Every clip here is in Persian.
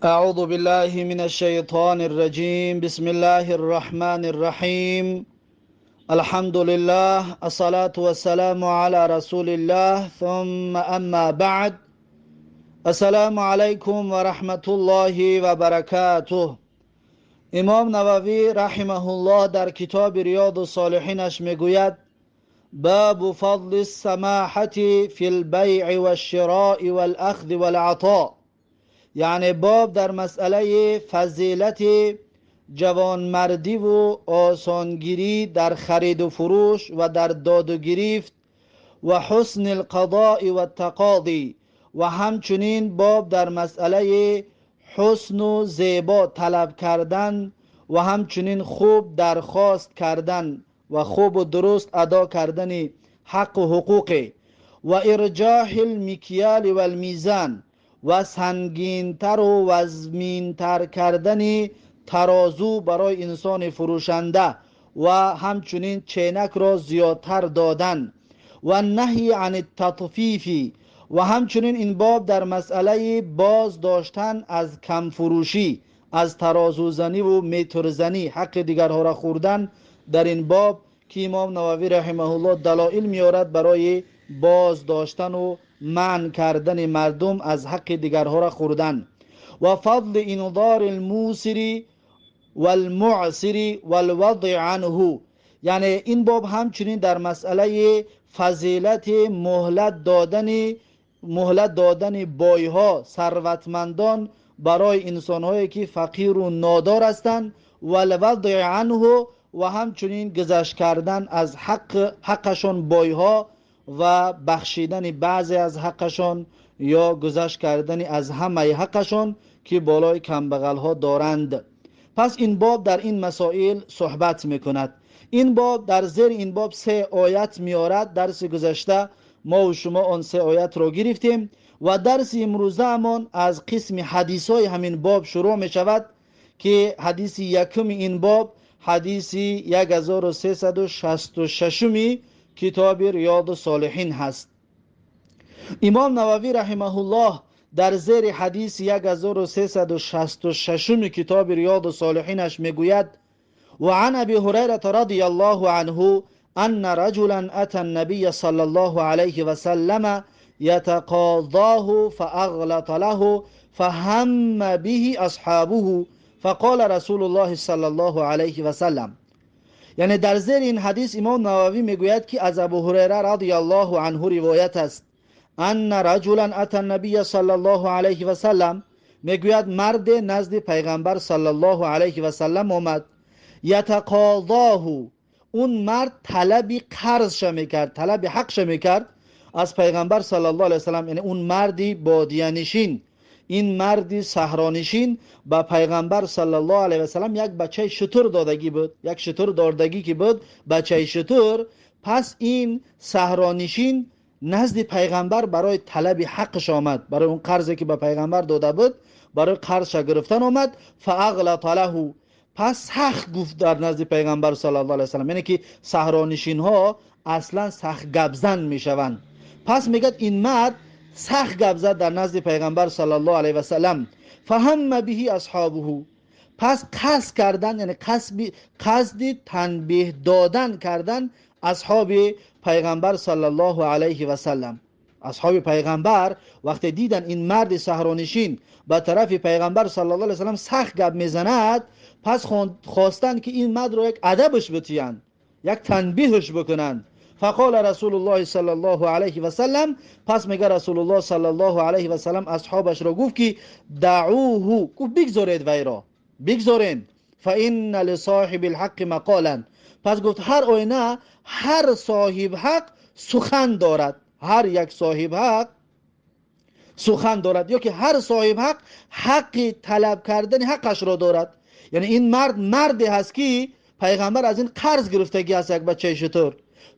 أعوذ بالله من الشيطان الرجيم. بسم الله الرحمن الرحيم. الحمد لله، الصلاة والسلام على رسول الله، ثم أما بعد. السلام عليكم ورحمة الله وبركاته. امام نووی رحمه الله در کتاب ریاض الصالحینش میگوید: باب فضل السماحة في البيع والشراء والأخذ والعطاء، یعنی باب در مسئله فضیلت جوانمردی و آسانگیری در خرید و فروش و در داد و گرفت و حسن القضاء و التقاضی، و همچنین باب در مسئله حسن و زیبا طلب کردن و همچنین خوب درخواست کردن و خوب و درست ادا کردن حق و حقوق و ارجاح المکیال و المیزان و سنگینتر و وزمینتر کردن ترازو برای انسان فروشنده و همچنین چینک را زیادتر دادن و نهی عن التطفیف، و همچنین این باب در مسئله باز داشتن از کم فروشی، از ترازو زنی و متر زنی، حق دیگرها را خوردن. در این باب که امام نووی رحمه الله دلایل میارد برای باز داشتن و منع کردن مردم از حق دیگرها را خوردن. و فضل انذار الموسر والمعسر والوضع عنه، یعنی این باب همچنین در مسئله فضیلت مهلت دادن بایها، ثروتمندان برای انسانهایی که فقیر و نادار هستند، والوضع عنه، و همچنین گذشت کردن از حقشان بایها و بخشیدن بعضی از حقشان یا گذشت کردن از همه حقشان که بالای کمبغل ها دارند. پس این باب در این مسائل صحبت میکند. این باب در زیر این باب 3 آیت میارد. درس گذشته ما و شما آن 3 آیت را گرفتیم و درس امروزه امان از قسم حدیث های همین باب شروع می شود که حدیث یکم این باب حدیث 1366 کتاب ریاض الصالحین هست. امام نووی رحمه الله در زیر حدیث 1366 کتاب ریاض الصالحینش میگوید: و عن ابی هریره رضی الله عنه ان رجلا اتى النبي صلى الله عليه وسلم يتقاضاه فاغلط له فهم به اصحابه فقال رسول الله صلی الله علیه و سلم. یعنی در زیر این حدیث امام نووی میگوید که از ابو هریره رضی الله عنه روایت است: ان رجلا اتى النبي صلی الله علیه و سلم، میگوید مرد نزد پیغمبر صلی الله علیه و سلم آمد. یتقاضاه، اون مرد طلب قرضش میکرد، طلب حقش میکرد از پیغمبر صلی الله علیه و سلم. یعنی اون مردی بادیه نشین، این مردی صحرانشین با پیغمبر صلی الله علیه و سلم یک بچه شتر دادگی بود، یک شتر دادگی که بود، بچه شتر. پس این صحرانشین نزد پیغمبر برای طلب حقش آمد، برای اون قرضی که به پیغمبر داده بود برای قرضش گرفتن آمد. فاغلط له، پس سخت گفت در نزد پیغمبر صلی الله علیه و سلم. یعنی که صحرانشین ها اصلا سخت گبزن میشوند. پس میگه این مرد سخت گپ زد در نزد پیغمبر صلی الله علیه و سلم. فهم به اصحابه، پس قصد کردن، یعنی قصد تنبیه دادن کردن اصحاب پیغمبر صلی الله علیه و سلم. اصحاب پیغمبر وقتی دیدن این مرد صحرانشین به طرف پیغمبر صلی الله علیه و سلم سخت گپ میزند، پس خواستن که این مرد رو یک ادبش بتیان، یک تنبیهش بکنن. فقال رسول الله صلی الله علیه و سلم، پس میگه رسول الله صلی الله علیه و سلم اصحابش را گفت که دعوه، گفت بگذارید وی را، بگذارین. فان لصاحب الحق مقالا، پس گفت هر آینه هر صاحب حق سخن دارد، هر یک صاحب حق سخن دارد، یا که هر صاحب حق حق طلب کردن حقش را دارد. یعنی این مرد مردی هست که پیغمبر از این قرض گرفتگی است یک بچه شتر.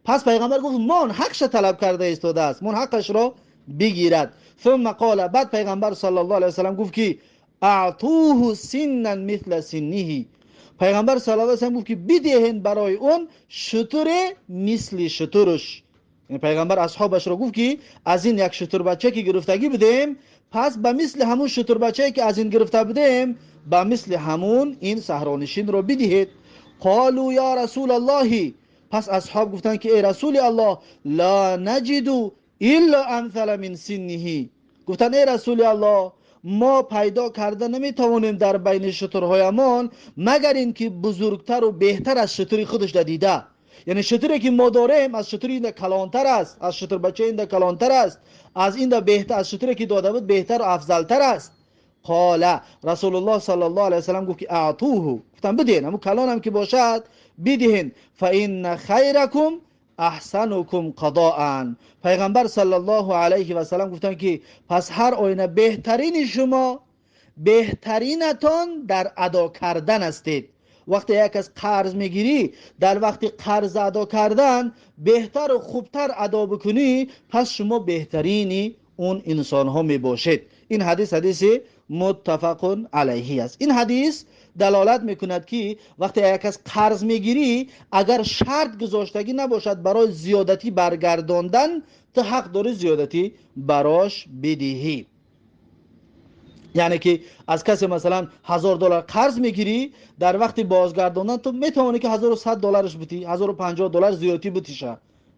پس پیغمبر گفت من حقش طلب کرده ایستاده است، من حقش را بگیرد. ثم قال، بعد پیغمبر صلی الله علیه و سلم گفت که اعطوه سنا مثل سنه، پیغمبر صلی الله علیه و سلم گفت که بدهین برای اون شتر مثل شترش، پیغمبر اصحابش رو گفت که از این یک شتر بچه که گرفتگی بدیم، پس به مثل همون شتر بچه که از این گرفته بدیم به مثل همون این صحرانشین رو بدهید. قالوا یا رسول الله، پس اصحاب گفتن که ای رسول الله، لا نجد الا امثل من سنه، گفتن ای رسول الله ما پیدا کرده نمیتوانیم در بین شترهایمان مگر اینکه بزرگتر و بهتر از شتری خودش دیده. یعنی شتری که ما داریم از شتری این کلانتر است، از شتر بچه این کلانتر است، از این بهتر، از شتری که داده بود بهتر و افضلتر است. قال رسول الله صلی الله علیه و سلم گفت که اعطوه، گفتن بدین، همون کلان هم که باشد بدهین، فان خیرکم احسنکم قضاء. پیغمبر صلی الله علیه و سلم گفتن که پس هر آینه بهترین شما بهترینتان در ادا کردن استید. وقتی یک از قرض میگیری در وقتی قرض ادا کردن بهتر و خوبتر ادا بکنی، پس شما بهترینی اون انسان ها میباشید. این حدیث متفق علیه است. این حدیث دلالت میکند که وقتی یک از قرض میگیری اگر شرط گذاشتگی نباشد برای زیادتی برگرداندن، تو حق داری زیادتی براش بدهی. یعنی که از کسی مثلا $1000 قرض میگیری، در وقت بازگرداندن تو میتونی که $1100 بتی، $1050 زیادتی بتیشه،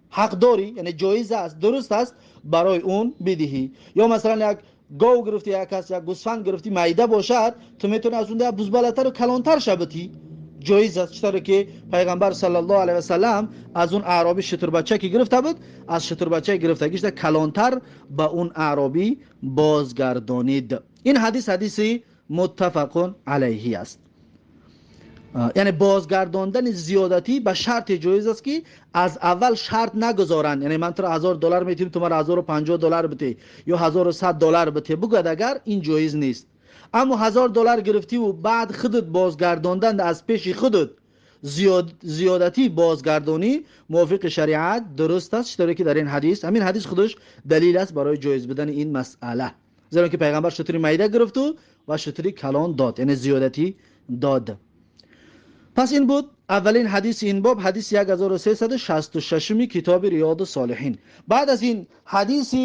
حق داری، یعنی جایز است، درست است برای اون بدهی. یا مثلا یک گاو گرفتی، یک گوسفند گرفتی میده باشد، تو میتونی از اون بزبالتر و کلانتر شبتی، جایز است. چطور که پیغمبر صلی الله علیه و سلم از اون اعرابی شتر بچه که گرفته بود، از شتر بچه گرفتگیش کلانتر به اون اعرابی بازگردانید. این حدیث متفق علیه است. یعنی بازگرداندن زیادتی به شرط جایز است که از اول شرط نگذارند. یعنی من تو $1000 میتونم تو مرا $1050 بده یا $1100 بده بگوید، اگر این جایز نیست. اما $1000 گرفتی و بعد خودت بازگرداندن از پیش خودت زیادتی بازگردانی موافق شریعت درست است. چطوری که در این حدیث، همین حدیث خودش دلیل است برای جایز بدن این مسئله، زیرا که پیغمبر شتری میده گرفت و شتری کلان داد، یعنی زیادتی داد. پس این بود اولین حدیث این باب، حدیث 1366 کتاب ریاض الصالحین. بعد از این حدیث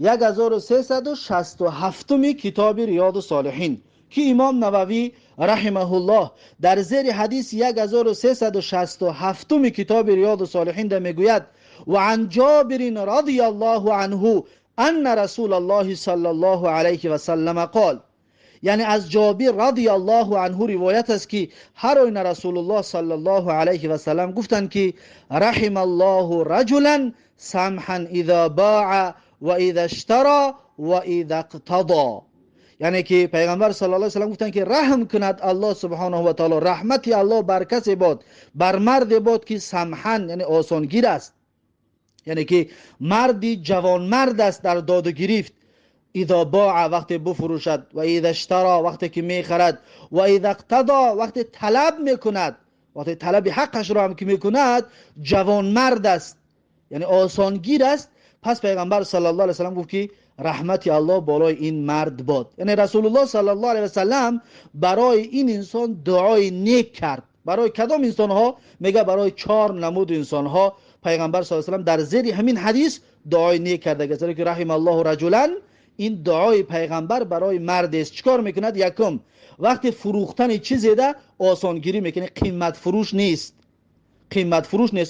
1367 کتاب ریاض الصالحین که امام نووی رحمه الله در زیر حدیث 1367 کتاب ریاض الصالحین ده میگوید و عن جابر رضی الله عنه ان رسول الله صلی الله علیه و سلم قال، یعنی از جابر رضی الله عنه روایت است که هر آینه رسول الله صلی الله علیه و سلم گفتند که رحم الله رجلا سمحا اذا باع و اذا اشترى و اذا اقتضى. یعنی که پیغمبر صلی الله علیه و سلم گفتند که رحم کند الله سبحانه و تعالی، رحمتی الله بر کسی باد، بر مرد باد که سمحا یعنی آسانگیر است، یعنی که مردی جوان مرد است در داد و گرفت، اذا باع وقتی بفروشد، و اذا اشترى وقتی که میخرد، و اذا اقتضى وقتی طلب میکند، وقتی طلب حقش را هم که میکند جوان مرد است، یعنی آسانگیر است. پس پیغمبر صلی الله علیه و سلم گفت که رحمت الله بالای این مرد باد. یعنی رسول الله صلی الله علیه و سلم برای این انسان دعای نیک کرد. برای کدام انسان ها؟ میگه برای 4 نمود انسان ها پیغمبر صلی الله علیه و سلم در زیر همین حدیث دعای نیک کرده، گفته که رحم الله رجلا. این دعای پیغمبر برای مرد است. چیکار میکند؟ یکم وقتی فروختن چیزی ده آسانگیری میکنه، قیمت فروش نیست،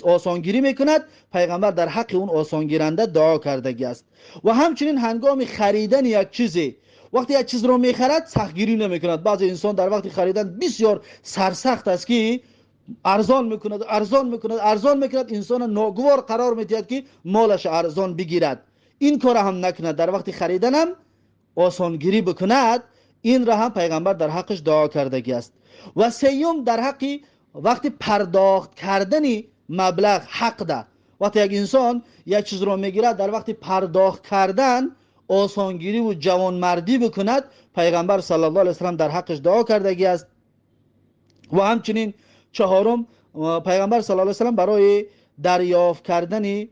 آسانگیری میکند. پیغمبر در حق اون آسانگیرنده دعا کرده است. و همچنین هنگام خریدن یک چیزی، وقتی یک چیز رو میخرد سختگیری نمیکند. بعضی انسان در وقت خریدن بسیار سرسخت است که ارزان میکند، انسان ناگوار قرار میدهد که مالش ارزان بگیرد. این کار هم نکند، در وقت خریدن هم آسانگیری بکند. این را هم پیغمبر در حقش دعا کرده است. و سیوم در حق وقتی پرداخت کردن مبلغ حق ده. وقتی یک انسان یک چیز رو میگیرد در وقت پرداخت کردن آسانگیری و جوانمردی بکند، پیغمبر صلی الله علیه و سلم در حقش دعا کرده است. و همچنین چهارم، پیغمبر صلی الله علیه و سلم برای دریافت کردن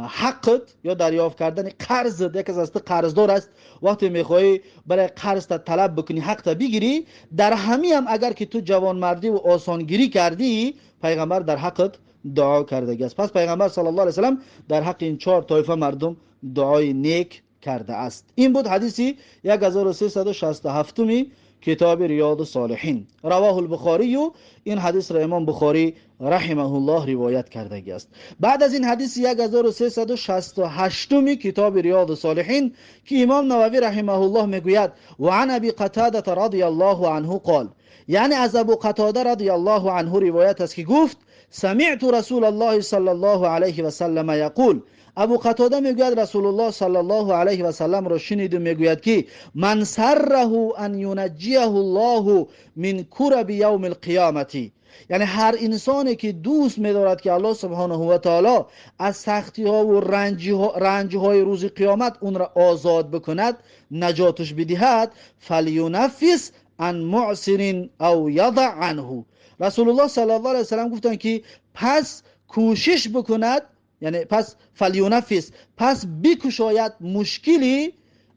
حقت یا دریافت کردن قرض، یک از قرضدار است، وقتی میخوای برای قرض طلب بکنی حق بگیری، در همین هم اگر که تو جوانمردی و آسانگیری کردی، پیغمبر در حقت دعا کرده است. پس پیغمبر صلی الله علیه و سلم در حق این 4 طایفه مردم دعای نیک کرده است. این بود حدیثی 1367 کتاب ریاض الصالحین. رواه البخاری، و این حدیث را امام بخاری رحمه الله روایت کرده است. بعد از این حدیث 1368 کتاب ریاض الصالحین که امام نووی رحمه الله میگوید و عن ابی قتاده رضی الله عنه قال، یعنی از ابو قتاده رضی الله عنه روایت است که گفت سمعت رسول الله صلی الله علیه و سلم یقول، ابو قتاده میگوید رسول الله صلی الله علیه و سلم را شنید و میگوید که من سره ان ینجیه الله من کرب یوم القیامتی، یعنی هر انسانی که دوست می‌دارد که الله سبحانه و تعالی از سختی ها و رنج های روز قیامت اون را آزاد بکند، نجاتش بدهد، فلینفس عن معسر او یضع عنه. رسول الله صلی الله علیه و سلم گفتند که پس کوشش بکند، یعنی پس فلیونفس، پس بکشاید مشکلی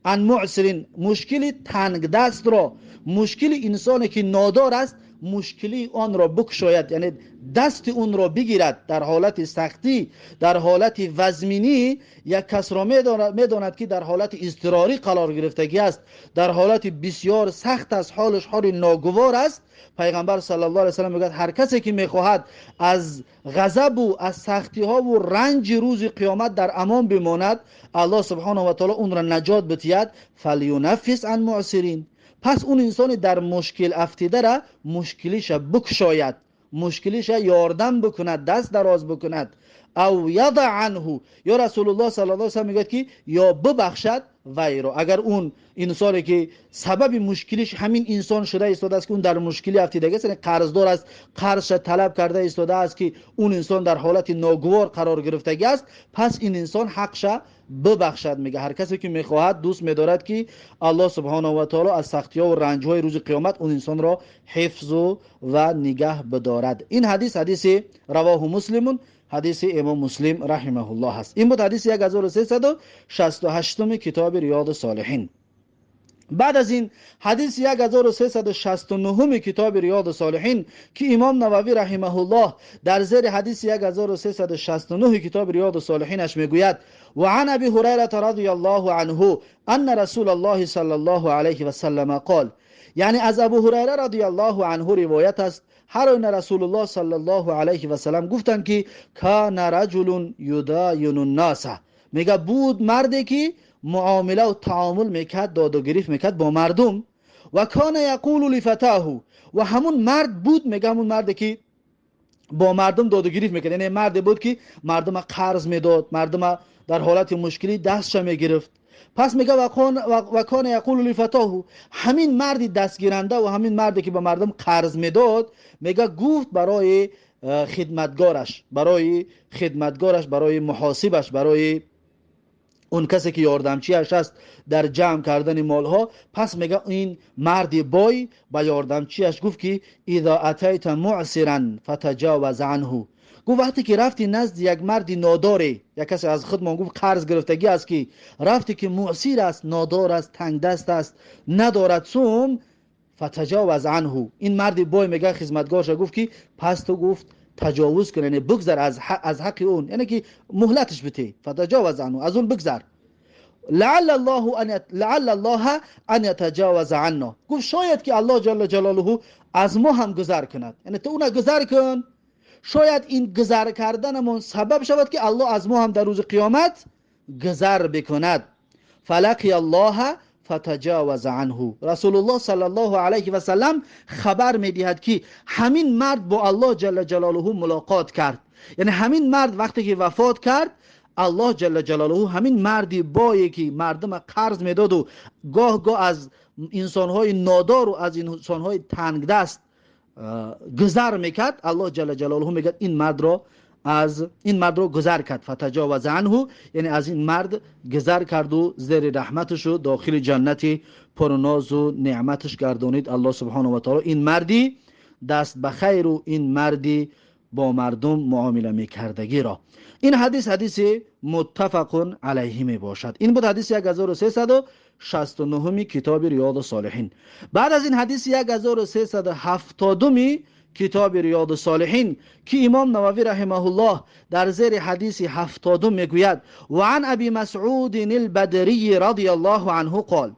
عن معسرین، مشکلی تنگ دست را، مشکلی انسانی که نادار است مشکلی آن را بکشاید، یعنی دست اون را بگیرد در حالت سختی، در حالت وزمینی. یک کس را میداند که در حالت اضطراری قرار گرفتگی است، در حالت بسیار سخت است، حالش حال ناگوار است. پیغمبر صلی الله علیه و سلم میگوید هر کسی که میخواهد از غضب و از سختی ها و رنج روز قیامت در امان بماند، الله سبحانه و تعالی اون را نجات بدهد، فلیونفس عن معسرین، پس اون انسان در مشکل افتیده را مشکلیش بکشاید، مشکلیش یاردم بکند، دست دراز بکند، او یضع عنه، یا رسول الله صلی الله علیه و سلم میگه که یا ببخشد وی را. اگر اون انسانی که سبب مشکلیش همین انسان شده ایستاده است که اون در مشکلی افتیده است، یعنی قرضدار است، قرضش طلب کرده ایستاده است که اون انسان در حالت ناگوار قرار گرفته است، پس این انسان حقش ببخشد. میگه هر کسی که میخواهد، دوست میدارد که الله سبحانه و تعالی از سختی ها و رنج های روز قیامت اون انسان را حفظ و نگه بدارد. این حدیث رواه مسلم، حدیث امام مسلم رحمه الله است. این بود حدیث 1368 کتاب ریاض الصالحین. بعد از این حدیث 1369 کتاب ریاض الصالحین که امام نووی رحمه الله در زیر حدیث 1369 کتاب ریاض الصالحینش میگوید و عن ابی هریره رضی الله عنه ان رسول الله صلی الله علیه و سلم قال، یعنی از ابو هریره رضی الله عنه روایت است هر این رسول الله صلی الله علیه و سلم گفتند که کان رجل یداین الناس، میگه بود مردی که معامله و تعامل میکرد، داد و گریفت میکرد با مردم، و کان یقول لفتاه، و همون مرد بود، میگه همون مردی که با مردم داد و گریفت میکرد، یعنی مردی بود که مردم قرض میداد، مردم در حالت مشکلی دستش میگرفت. پس میگه و کان یقول لفتاه، همین مردی دستگیرنده و همین مردی که به مردم قرض میداد، میگه گفت برای خدمتگارش، برای محاسبش، برای اون کسی که یاردمچیش است در جمع کردن مالها، پس میگه این مردی بای با یاردمچیش گفت که اذا اتیت معسرا فتجاوز عنه، گفت وقتی که رفتی نزد یک مردی ناداره، یک کسی از خودمان گفت قرض گرفتگی است که رفتی که معسر است، نادار است، تنگ دست است، ندارد سوم، فتجاوز عنه، این مردی بای میگه خدمتگارش گفت که پس تو گفت تجاوز کن، یعنی بگذر از حق اون، یعنی که مهلتش بده، فتجاوز عنه، از اون بگذر، لعل الله ان يتجاوز عنا، گفت شاید که الله جل جلاله از ما هم گذر کند، یعنی تو اون گذر کن، شاید این گذر کردنمون سبب شود که الله از ما هم در روز قیامت گذر بکند. فلقی الله فتجاوز عنه، رسول الله صلی الله علیه و سلم خبر میدهد که همین مرد با الله جل جلاله ملاقات کرد، یعنی همین مرد وقتی که وفات کرد، الله جل جلاله همین مردی بایی که مردم قرض میداد و گاه از انسانهای نادار و از انسانهای تنگ دست گذر میکرد، الله جل جلاله میگه این مرد رو گذر کرد، فتجاوز عنه، یعنی از این مرد گذر کرد و زیر رحمتش و داخل جنت پرناز و نعمتش گردانید الله سبحانه و تعالی این مردی دست به خیر و این مردی با مردم معامله میکردگی را. این حدیث متفق علیه می باشد. این بود حدیث 1369 کتاب ریاض الصالحین. بعد از این حدیث 1370 کتاب ریاض الصالحین که امام نووی رحمه الله در زیر حدیث 70 میگوید و عن ابی مسعود البدری رضی الله عنه قال،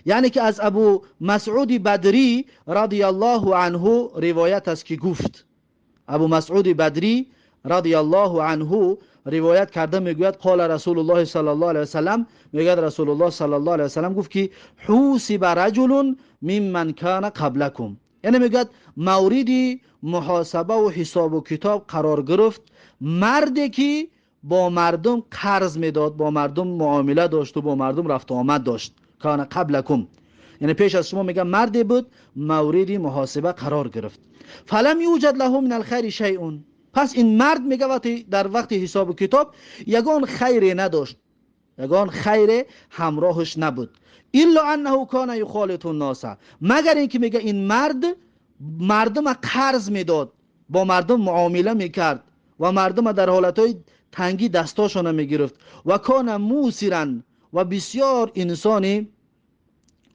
یعنی که از ابو مسعود بدری رضی الله عنه روایت است که گفت، ابو مسعود بدری رضی الله عنه روایت کرده میگوید قال رسول الله صلی الله علیه وسلم، میگوید رسول الله صلی الله علیه وسلم گفت که حوسب رجل ممن کان قبلکم، یعنی میگوید موردی محاسبه و حساب و کتاب قرار گرفت مردی که با مردم قرض میداد، با مردم معامله داشت و با مردم رفت و آمد داشت. کان قبلکم یعنی پیش از شما، میگه مردی بود موردی محاسبه قرار گرفت. فلم یوجد له من الخیر شیء، پس این مرد میگه در وقت حساب و کتاب یگان خیری نداشت، یگان خیر همراهش نبود. الا انه کان یخالط الناس، مگر اینکه میگه این مرد مردم قرض میداد، با مردم معامله میکرد و مردم در حالتهای تنگی دستاشون میگرفت. و کان موسرا، و بسیار انسانی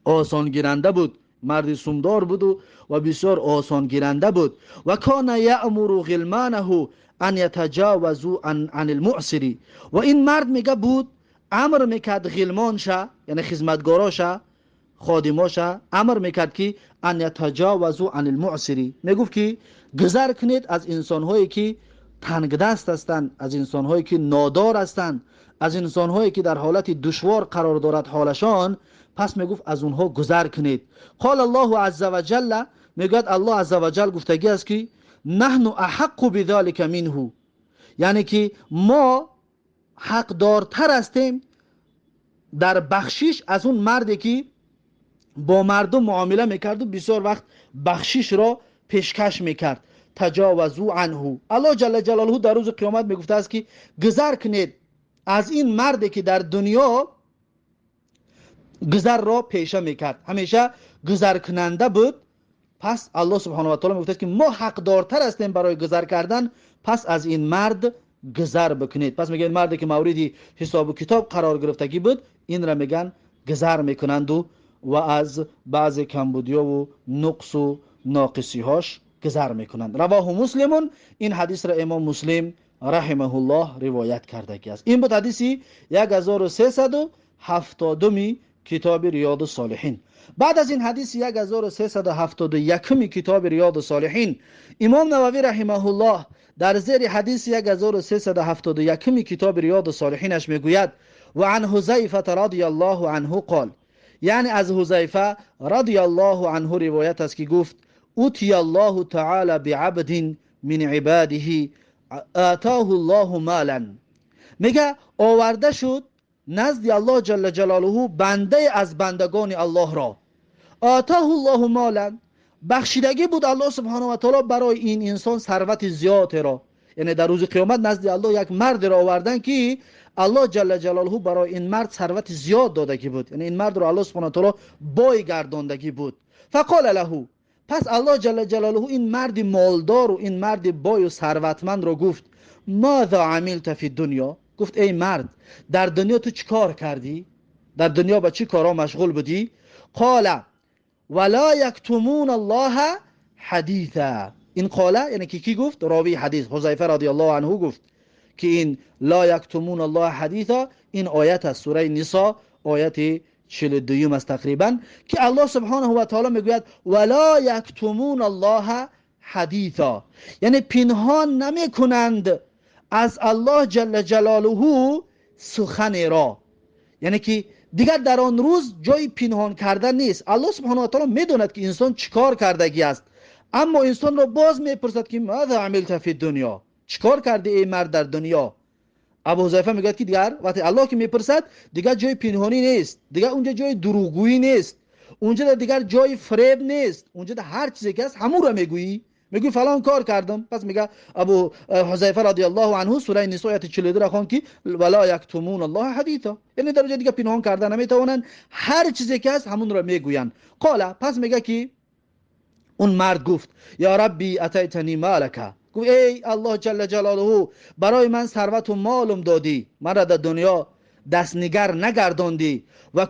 آسان گیرنده بود، مرد سومدار بود و بسیار آسان گیرنده بود. و کان یأمر غلمانه ان یتجاوزوا عن المعسر، و این مرد میگه بود امر میکرد غلمانشه، یعنی خدمتگاراشه، خادماشه، امر میکرد که ان یتجاوزوا عن المعسر، میگفت که گذر کنید از انسانهایی که تنگ دست هستند، از انسانهایی که نادار هستند، از انسانهایی که در حالت دشوار قرار دارد حالشان، پس میگفت از اونها گذر کنید. قال الله عز وجل، میگوید الله عز وجل گفتگی است که نحن احق بذلك منه، یعنی که ما حق دارتر هستیم در بخشش از اون مردی که با مردم معامله میکرد و بسیار وقت بخشش را پیشکش میکرد. تجاوزوا عنه، الله جل جلاله در روز قیامت میگفته است که گذر کنید از این مردی که در دنیا گذر را پیشه میکرد، همیشه گذر کننده بود. پس الله سبحانه و تعالی میگفته که ما حق دارتر هستیم برای گذر کردن، پس از این مرد گذر بکنید. پس میگن مردی که موردی حساب و کتاب قرار گرفتگی بود، این را میگن گذر میکنند و از بعض کمبودیا و نقص و ناقصی هاش گذر میکنند. رواه مسلمون، این حدیث را امام مسلم رحمه الله روایت کرده است. این بود حدیثی 1370 کتاب ریاض الصالحین. بعد از این حدیث 1371 کتاب ریاض الصالحین، امام نووی رحمه الله در زیر حدیث 1371 کتاب ریاض الصالحینش میگوید و عن حذیفه رضی الله عنه قال، یعنی از حذیفه رضی الله عنه روایت است که گفت اوتی الله تعالی بعبد من عباده آتاه الله مالا، میگه آورده شد نزد الله جل جلاله بنده از بندگان الله را، آتاه الله مالا، بخشیدگی بود الله سبحانه و تعالی برای این انسان ثروت زیاد را. یعنی در روز قیامت نزد الله یک مرد را آوردن که الله جل جلاله برای این مرد ثروت زیاد دادگی بود، یعنی این مرد را الله سبحانه و تعالی بای گرداندگی بود. فقال له، پس الله جل جلاله این مرد مالدار و این مرد بای و ثروتمند را گفت ماذا عملت فی الدنیا، گفت ای مرد در دنیا تو چی کار کردی؟ در دنیا با چی کارا مشغول بودی؟ قال ولا یکتمون الله حدیثا، این قاله یعنی که کی گفت؟ راوی حدیث حذیفه رضی الله عنه گفت که این لا یکتمون الله حدیثا، این آیت از سوره نساء آیت 42 است تقریبا، که الله سبحانه و تعالی میگوید ولا یکتمون الله حدیثا، یعنی پنهان نمی کنند از الله جل جلاله سخن را، یعنی که دیگر در آن روز جای پنهان کردن نیست. الله سبحانه و تعالی میدوند که انسان چیکار کردگی است، اما انسان را باز میپرسد که ماذا عملت فی الدنیا، چیکار کردی ای مرد در دنیا؟ ابو حذیفه میگه که دیگر وقتی الله که میپرسد دیگر جای پنهانی نیست، دیگر اونجا جای دروغگویی نیست، اونجا دیگر جای فریب نیست، اونجا هر چیزی که هست همون را میگویی، میگوی فلان کار کردم. پس میگه ابو حذیفه رضی الله عنه سوره نساء آیت 42 را خوان که ولا یکتمون الله حدیثا، یعنی در اونجا دیگه پنهان کردن نمیتونن، هر چیزی که هست همون را میگوین. قال، پس میگه که اون مرد گفت یا ربی اتیتنی مالک، گفت ای الله جل جلاله برای من ثروت و مالم دادی، من را در دنیا دست نگر نگرداندی، و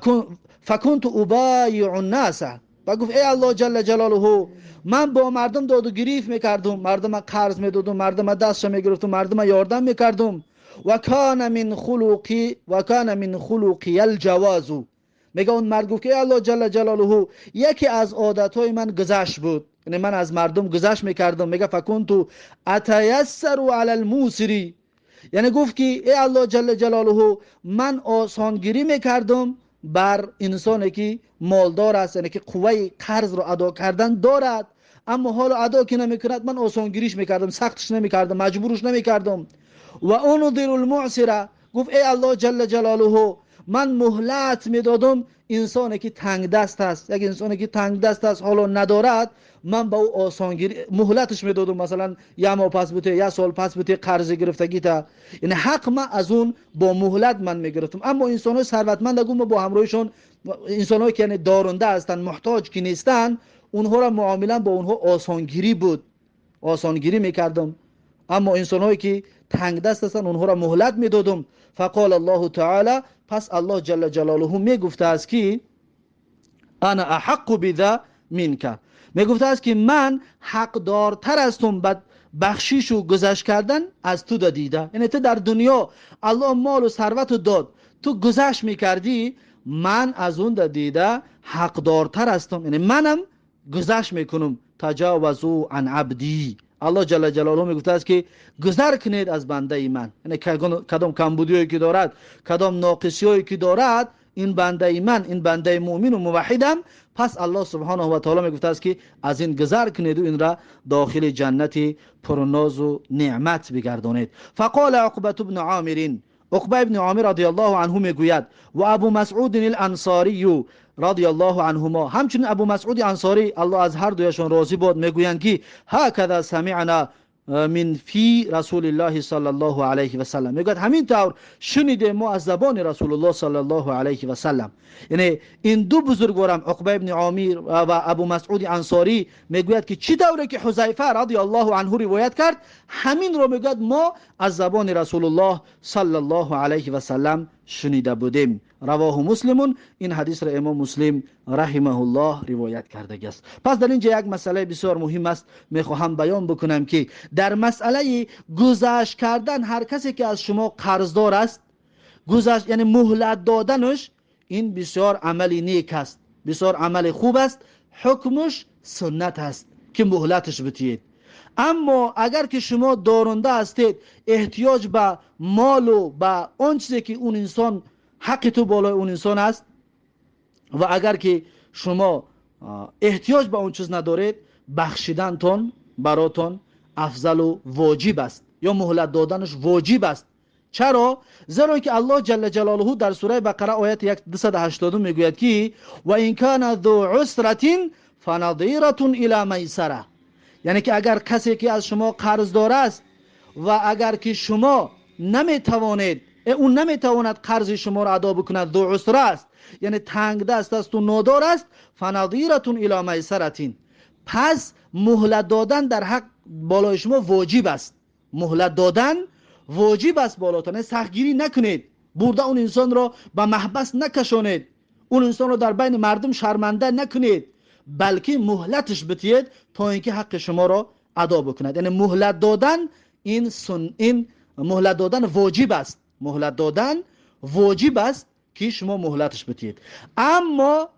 فکنت ابایع الناس، و گفت ای الله جل جلاله، من با مردم داد و گریف میکردم، مردم قرض میدادم، مردم دستش میگرفتم، مردم یاردم میکردم. و کان من خلقی الجواز. میگه اون مرد گفت که ای الله جل جلاله، یکی از عادتهای من گذشت بود، یعنی من از مردم گذشت میکردم. میگه فکنتو اتیسر علی الموسری، یعنی گفت که ای الله جل جلاله، من آسانگیری میکردم بر انسانی که مالدار است، یعنی که قوه قرض رو ادا کردن دارد، اما حالا ادا که نمیکند من آسانگیریش میکردم، سختش نمیکردم، مجبورش نمیکردم. و انظر المعسره، گفت ای الله جل جلاله، من مهلت میدادم انسانی که تنگ دست است، یک انسانی که تنگ دست است حالا ندارد، من با او آسانگیری مهلتش میدادم، مثلا یه ماه پس بوده، یه سال پس بوده قرض گرفتگی تا، یعنی حق من از اون با مهلت من میگرفتم. اما انسانای ثروتمند اگه ما با همراهشون، انسانایی که یعنی دارنده هستن، محتاج که نیستن، اونها را معامله با اونها آسانگیری بود، آسانگیری میکردم. اما انسانایی که تنگ دست هستن اونها را مهلت میدادم. فقال الله تعالی، پس الله جل جلاله میگفته است که انا احق بذا منک، میگفته است که من حقدارتر هستم به بخشش و گذشت کردن از تو دادیده. یعنی تو در دنیا الله مال و ثروت داد، تو گذشت میکردی، من از اون دادیده حقدارتر هستم، یعنی منم گذشت میکنم. تجاوزوا عن عبدی، الله جل جلاله میگفته است که گذر کنید از بنده من، یعنی کدام کمبودیایی که دارد، کدام ناقصیایی که دارد، این بنده من، این بنده مؤمن و موحدم، پس الله سبحانه و تعالی میگفته است که از این گذر کنید و این را داخل جنت پرناز و نعمت بگردانید. فقال عقبه بن عامر، عقبه بن عامر رضی الله عنه میگوید و ابو مسعود الانصاری رضی الله عنهما، همچنین ابو مسعود انصاری الله از هر دویشان راضی باد، میگویند که هکذا سمعنا من فی رسول الله صلی الله علیه و سلم، میگوید همین طور شنیده ما از زبان رسول الله صلی الله علیه و سلم. یعنی این دو بزرگوارم عقبه ابن عامر و ابو مسعود انصاری میگوید که چی طوره که حذیفه رضی الله عنه روایت کرد، همین رو میگوید ما از زبان رسول الله صلی الله علیه و سلم شنیده بودیم. رواه مسلمون، این حدیث را امام مسلم رحمه الله روایت کرده است. پس در اینجا یک مسئله بسیار مهم است، میخواهم بیان بکنم که در مسئله گذشت کردن هر کسی که از شما قرضدار است، گذشت یعنی مهلت دادنش، این بسیار عملی نیک است، بسیار عمل خوب است، حکمش سنت است که مهلتش بدهید. اما اگر که شما دارنده هستید، احتیاج به مال و به اون چیزی که اون انسان حق تو بالای اون انسان است، و اگر که شما احتیاج به اون چیز ندارید، بخشیدنتون براتون افضل و واجب است، یا مهلت دادنش واجب است. چرا؟ زیرا که الله جل جلاله در سوره بقره آیت 280 میگوید که و این کان ذو عسرة فنظیرة الی میسره، یعنی که اگر کسی که از شما قرضدار است و اگر که شما نمیتوانید، اون نمیتواند قرض شما را ادا بکند، ذو عسره است، یعنی تنگ دست است و نادار است، فنظیرة الی میسره، پس مهلت دادن در حق بالای شما واجب است، مهلت دادن واجب است بالاتون. سختگیری نکنید، برده اون انسان را به محبس نکشانید، اون انسان را در بین مردم شرمنده نکنید، بلکه مهلتش بدید تا اینکه حق شما را ادا بکند. یعنی مهلت دادن، این مهلت دادن واجب است، مهلت دادن واجب است که شما مهلتش بدید. اما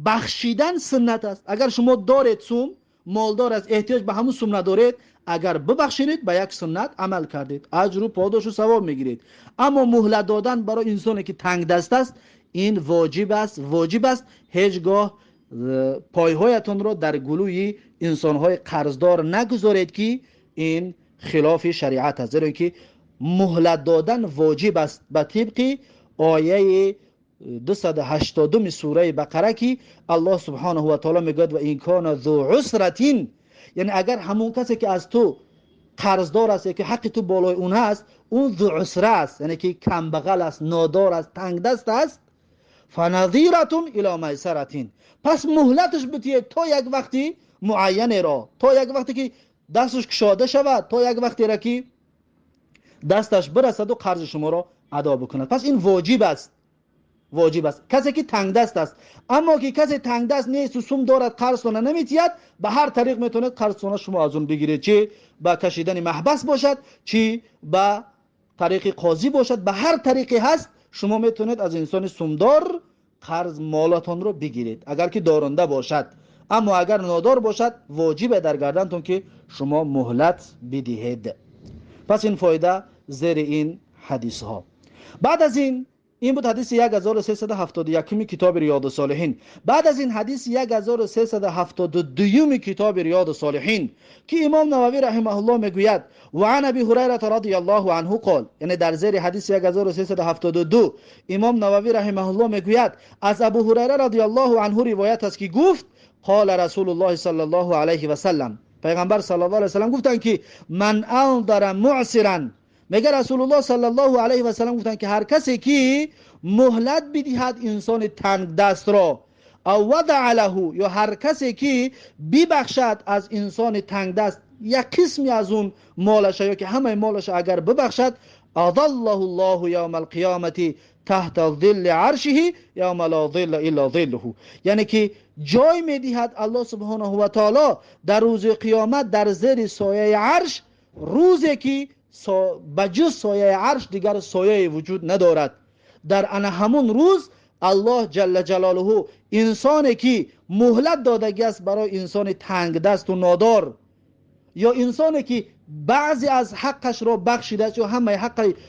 بخشیدن سنت است. اگر شما دارید سوم، مالدار از احتیاج به همون سوم ندارید، اگر ببخشید به یک سنت عمل کردید، اجر و پاداش و ثواب میگیرید. اما مهلت دادن برای انسانی که تنگ دست است، این واجب است، واجب است. هیچگاه پایهایتون را در گلوی انسانهای قرضدار نگذارید که این خلاف شریعت است، زیرا که مهلت دادن واجب است به طبق آیه 280 سوره بقره که الله سبحانه و تعالی میگوید و این کان ذو عسرة، یعنی اگر همون کسی که از تو قرضدار است که حق تو بالای اون هست، اون ذو عسره است، یعنی که کم بغل است، نادار است، تنگ دست است، فنظیرة الی میسرة، پس مهلتش بدید تا یک وقتی معین را، تا یک وقتی که دستش کشاده شود، تا یک وقتی را که دستش برسد و قرض شما را ادا بکند. پس این واجب است، واجب است. کسی که تنگ دست است، اما که کسی تنگ دست نیست و سوم دارد قرض کنه نمیتید، به هر طریق میتونید قرض کنه شما از اون بگیرید، چه با کشیدن محبس باشد، چه با طریق قاضی باشد، به هر طریقی هست شما میتونید از انسان سومدار قرض مالتون رو بگیرید اگر که دارنده باشد. اما اگر نادار باشد واجب در گردنتون که شما مهلت بدهید. پس این فایده زیر این حدیث ها. بعد از این بود حدیث 1371 کتاب ریاض الصالحین. بعد از این حدیث 1372 کتاب ریاض الصالحین که امام نووی رحمه الله میگوید و عن ابی هریره رضی الله عنه قال، یعنی در زیر حدیث 1372 امام نووی رحمه الله میگوید از ابو هریره رضی الله عنه روایت است که گفت قال رسول الله صلی الله علیه و سلم، پیغمبر صلی الله علیه و سلم گفتن که من انظر معسرا، میگه رسول الله صلی الله علیه و سلم گفتن که هر کسی که مهلت بدهد انسان تنگ دست را، او وضع له، یا هر کسی که ببخشد از انسان تنگ دست یک قسمی از اون مالش یا که همه مالش اگر ببخشد، اظله الله یوم القیامت تحت ظل عرشه یوم لا ظل الا ظله، یعنی که جای میدهد الله سبحانه و تعالی در روز قیامت در زیر سایه عرش، روزی که بجز سایه عرش دیگر سایه وجود ندارد. در آن همون روز الله جل جلاله انسانی که مهلت دادگی است برای انسان تنگ دست و نادار، یا انسانی که بعضی از حقش را بخشیده است یا همه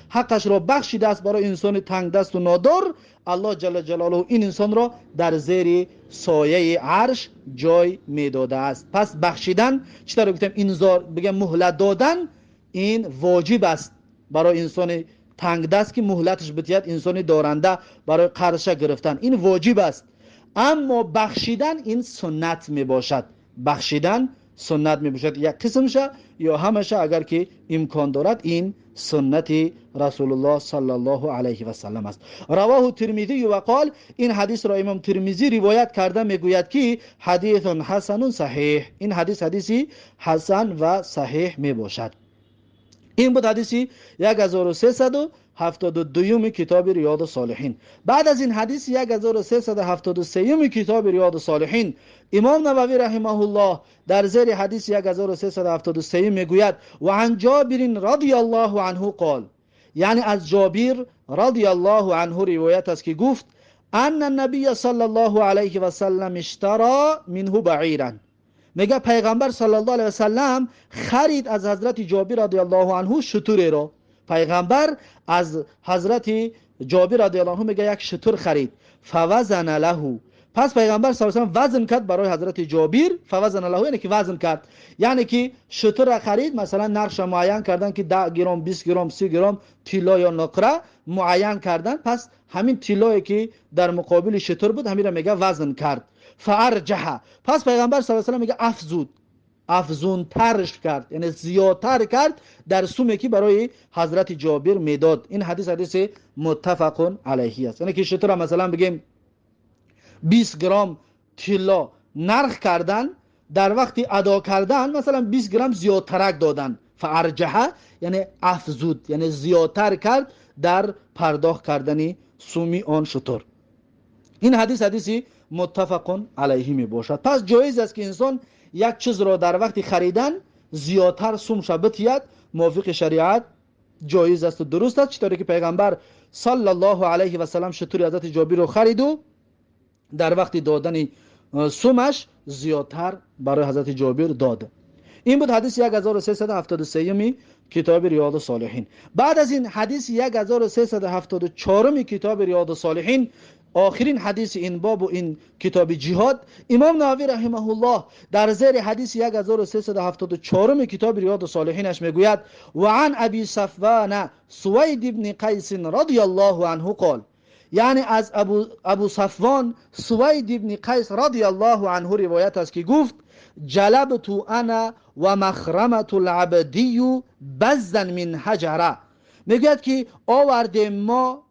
حقش را بخشیده است برای انسان تنگ دست و نادار، الله جل جلاله این انسان را در زیر سایه عرش جای میداده است. پس بخشیدن، چطور گفتم انذار بگم مهلت دادن، این واجب است برای انسان تنگ دست که مهلتش بدهد، انسان دارنده برای قرض گرفتن این واجب است. اما بخشیدن این سنت می باشد، بخشیدن سنت می باشد، یک قسمشه یا همشه اگر که امکان دارد این سنت رسول الله صلی الله علیه و سلم است. رواه ترمذی و قال، این حدیث را امام ترمذی روایت کرده میگوید که حدیث حسن صحیح، این حدیثی حسن و صحیح می باشد. این بود حدیث 1372 کتاب ریاض الصالحین. بعد از این حدیث 1373 کتاب ریاض الصالحین امام نووی رحمه الله در زیر حدیث 1373 میگوید و عن جابر رضی الله عنه قال، یعنی از جابر رضی الله عنه روایت است که گفت ان النبی صلی الله علیه و سلم اشترى منه بعیرا، میگه پیغمبر صلی الله علیه و سلم خرید از حضرت جابر رضی الله عنه شتری را. پیغمبر از حضرت جابر رضی الله عنه میگه یک شتر خرید، فوزن له، پس پیغمبر صلی الله علیه و سلم وزن کرد برای حضرت جابر، فوزن له یعنی که وزن کرد، یعنی که شتر را خرید، مثلا نقش معین کردن که 10 گرم 20 گرم 30 گرم طلا یا نقره معین کردن، پس همین طلایی که در مقابل شتر بود همین را میگه وزن کرد. فارجح، پس پیغمبر صلی الله علیه و سلم میگه افزون ترش کرد، یعنی زیادتر کرد در سومی که برای حضرت جابر میداد. این حدیث متفق علیه است، یعنی که شتر مثلا بگیم 20 گرم طلا نرخ کردن، در وقت ادا کردن مثلا 20 گرم زیادترک دادن. فارجح یعنی افزود، یعنی زیادتر کرد در پرداخت کردن سومی آن شتر. این حدیث متفق علیه می باشد. پس جایز است که انسان یک چیز را در وقت خریدن زیادتر سومش بتید، موافق شریعت جایز است و درست است، چطوری که پیغمبر صلی الله علیه و سلم شتر حضرت جابر رو خرید و در وقت دادن سومش زیادتر برای حضرت جابر داد. این بود حدیث 1373 کتاب ریاض الصالحین. بعد از این حدیث 1374 کتاب ریاض الصالحین، آخرین حدیث این باب و این کتاب جهاد، امام نووی رحمه الله در زیر حدیث 1374 کتاب ریاض الصالحینش میگوید و عن ابی صفوان سوید بن قیس رضی الله عنه قال، یعنی از ابو صفوان سوید بن قیس رضی الله عنه روایت است که گفت جلبت انا و مخرمة العبدی بزا من حجره، میگوید که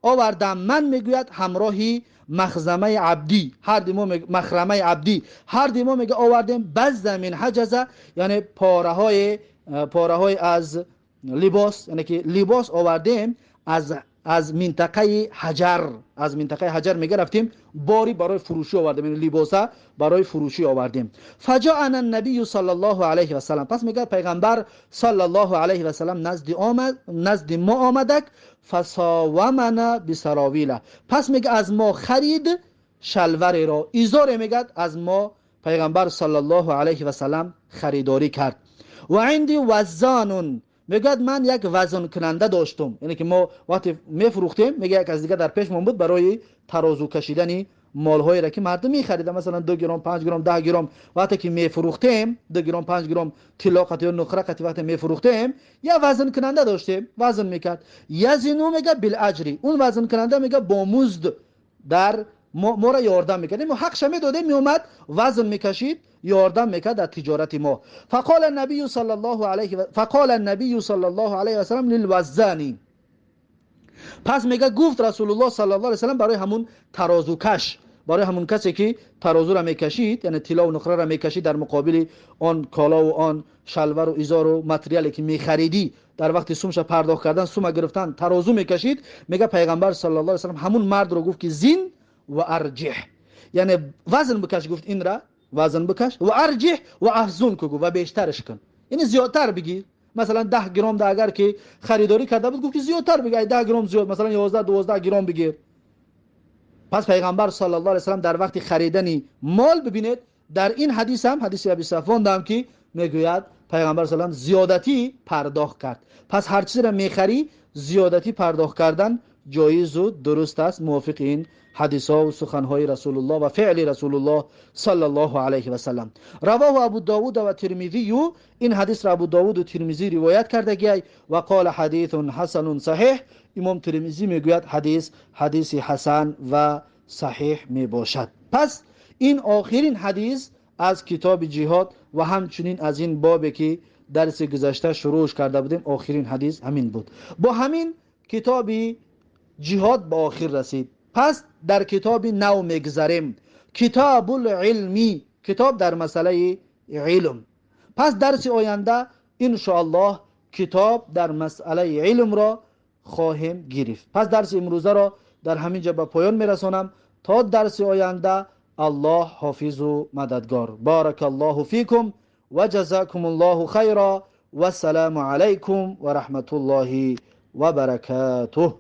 آوردم من، میگوید همراهی مخزمه عبدی، هر دیمو مخرمه عبدی، هر دیمو میگه آوردیم بزا من حجزه، یعنی پاره های از لباس، یعنی که لباس آوردیم از منطقه حجر میگه رفتیم باری برای فروشی آوردیم، این لباسا برای فروشی آوردیم. فجاءنا النبی صلی الله علیه و سلم، پس میگه پیغمبر صلی الله علیه و سلم نزد ما آمدک. فساومنا بسراویله، پس میگه از ما خرید شلوار را، ایزار میگه از ما پیغمبر صلی الله علیه و سلم خریداری کرد. و عندي وزان، میگه من یک وزن کننده داشتم، یعنی که ما وقتی میفروختیم میگه یک از دیگه در پیش من بود برای ترازو کشیدن مالهایی را که مردم میخریدن، مثلا 2 گرم 5 گرم 10 گرم وقتی که میفروختیم 2 گرم 5 گرم طلا قطعه یا نقره قطعه وقتی میفروختیم یا وزن کننده داشتیم وزن میکرد. یزنو میگه بالاجری، اون وزن کننده میگه با مزد در ما را یاردم میکرد، ما حقش میدادیم، میومد وزن میکشید یاردم میکرد در تجارت ما. فقال النبی صلی الله علیه و سلم للوزانی، پس میگه گفت رسول الله صلی الله علیه و سلم برای همون ترازو کش، برای همون کسی که ترازو را میکشید، یعنی طلا و نقره را میکشید در مقابل آن کالا و آن شلوار و ایزار و متریالی که میخریدی، در وقت سومش پرداخت کردن سوم گرفتن ترازو میکشید. میگه پیغمبر صلی الله علیه و سلم همون مرد رو گفت که زین و ارجح، یعنی وزن بکش، گفت این را وزن بکش، و ارجح و افزون کو و بیشترش کن، یعنی زیادتر بگیر. مثلا 10 گرم ده اگر که خریداری کرده بود گفت که زیادتر بگیر، 10 گرم زیاد، مثلا 11 12 گرم بگیر. پس پیغمبر صلی الله علیه و سلم در وقت خریدن مال، ببینید در این حدیث هم، حدیث ابی صفوان هم که میگوید پیغمبر صلی الله علیه و سلم زیادتی پرداخت کرد. پس هر چیزی را میخری زیادتی پرداخت کردن جایز و درست است، موافق این حدیث ها و سخن های رسول الله و فعل رسول الله صلی الله علیه و سلم. رواه ابو داود و ترمذی، این حدیث را ابو داود و ترمذی روایت کرده گی و قال حدیث حسن صحیح، امام ترمذی میگوید حدیث حسن و صحیح می باشد. پس این آخرین حدیث از کتاب جهاد و همچنین از این بابی که درس گذشته شروع کرده بودیم، آخرین حدیث همین بود. با همین کتاب جهاد با آخر رسید. پس در کتاب نو میگذاریم، کتاب العلمی، کتاب در مسئله علم. پس درس آینده ان شاء الله کتاب در مسئله علم را خواهیم گرفت. پس درس امروزه را در همین جا به پایان میرسانم تا درس آینده. الله حافظ و مددگار. بارک الله فیکم و جزاکم الله خیرا و السلام علیکم و رحمت الله و برکاته.